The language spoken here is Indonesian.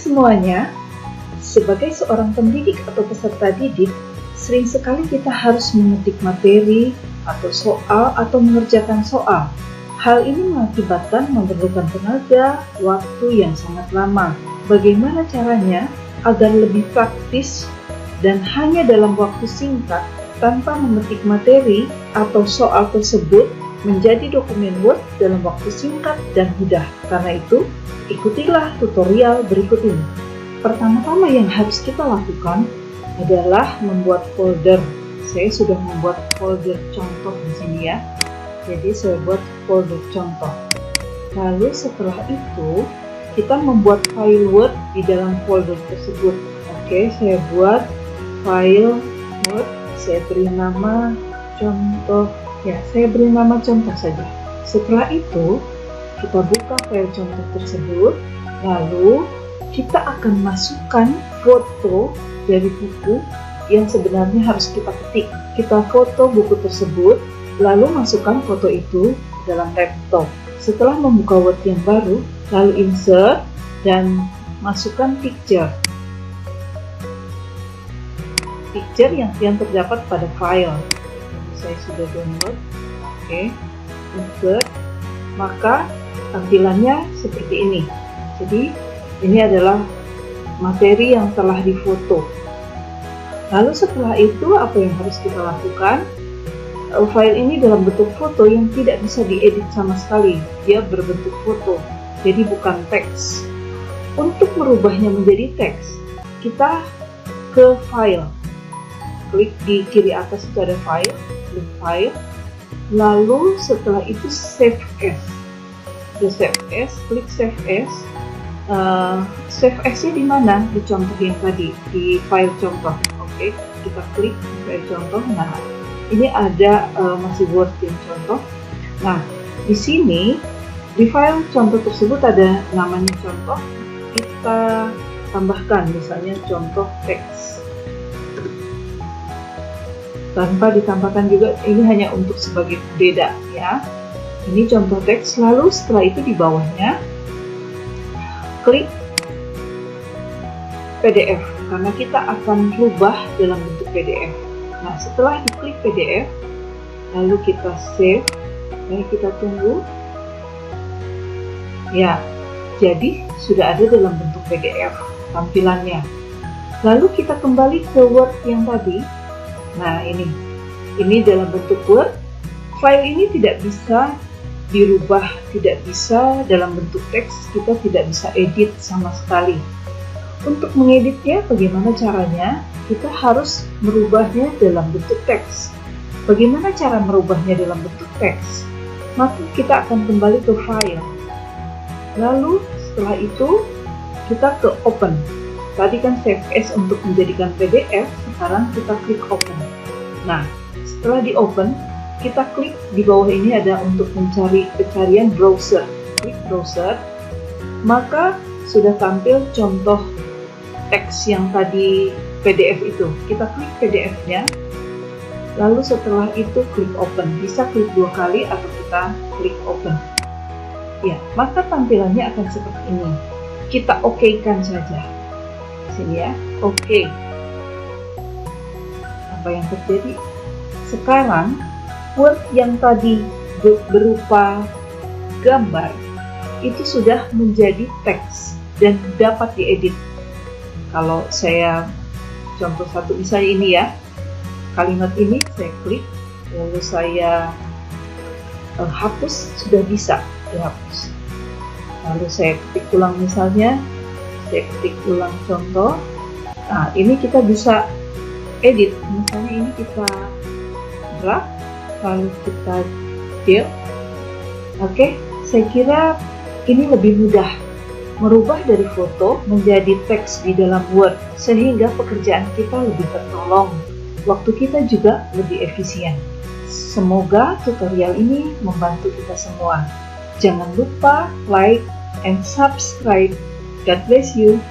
semuanya, sebagai seorang pendidik atau peserta didik, sering sekali kita harus mengetik materi atau soal atau mengerjakan soal. Hal ini mengakibatkan memerlukan tenaga, waktu yang sangat lama. Bagaimana caranya agar lebih praktis dan hanya dalam waktu singkat tanpa memetik materi atau soal tersebut menjadi dokumen Word dalam waktu singkat dan mudah? Karena itu, ikutilah tutorial berikut ini. Pertama-tama yang harus kita lakukan adalah membuat folder. Saya sudah membuat folder contoh di sini ya. Jadi saya buat folder contoh. Lalu setelah itu kita membuat file Word di dalam folder tersebut. Oke, saya buat file Word. Saya beri nama contoh. Ya, saya beri nama contoh saja. Setelah itu kita buka file contoh tersebut. Lalu kita akan masukkan foto dari buku yang sebenarnya harus kita ketik. Kita foto buku tersebut, lalu masukkan foto itu dalam laptop. Setelah membuka Word yang baru, lalu insert dan masukkan picture yang terdapat pada file. Saya sudah download. Oke, insert. Maka tampilannya seperti ini. Jadi ini adalah materi yang telah difoto. Lalu setelah itu apa yang harus kita lakukan? File ini dalam bentuk foto yang tidak bisa diedit sama sekali. Dia berbentuk foto, jadi bukan teks. Untuk merubahnya menjadi teks, kita ke file. Klik di kiri atas itu ada file, klik file. Lalu setelah itu save as. Di save as, klik save as. Save as-nya di mana? Di contoh yang tadi, di file contoh. Oke, kita klik file contoh. Nah, ini ada masih Word yang contoh. Nah, di sini di file contoh tersebut ada namanya contoh. Kita tambahkan misalnya contoh teks. Tanpa ditambahkan juga, ini hanya untuk sebagai pembeda ya. Ini contoh teks. Lalu setelah itu di bawahnya klik PDF karena kita akan rubah dalam bentuk PDF. Nah, setelah diklik PDF, lalu kita save dan kita tunggu. Ya, jadi sudah ada dalam bentuk PDF tampilannya. Lalu kita kembali ke Word yang tadi. Nah, ini dalam bentuk Word. File ini tidak bisa dirubah, tidak bisa dalam bentuk teks, kita tidak bisa edit sama sekali. Untuk mengeditnya bagaimana caranya? Kita harus merubahnya dalam bentuk teks. Bagaimana cara merubahnya dalam bentuk teks? Maka kita akan kembali ke file. Lalu setelah itu kita ke open. Tadi kan save as untuk menjadikan PDF, sekarang kita klik open. Nah, setelah di open, kita klik di bawah ini ada untuk mencari pencarian browser. Klik browser, maka sudah tampil contoh teks yang tadi PDF itu. Kita klik PDF-nya, lalu setelah itu klik open. Bisa klik 2 kali atau kita klik open. Ya, maka tampilannya akan seperti ini. Kita oke-kan saja. Sini ya, oke. Apa yang terjadi? Sekarang Word yang tadi berupa gambar itu sudah menjadi teks dan dapat diedit. Kalau saya contoh satu misalnya ini ya, kalimat ini saya klik, lalu saya hapus, sudah bisa dihapus. Lalu saya ketik ulang misalnya, saya ketik ulang contoh. Nah, ini kita bisa edit. Misalnya ini kita drag, lalu kita delete. Oke, saya kira ini lebih mudah merubah dari foto menjadi teks di dalam Word, sehingga pekerjaan kita lebih tertolong, waktu kita juga lebih efisien. Semoga tutorial ini membantu kita semua. Jangan lupa like and subscribe. God bless you.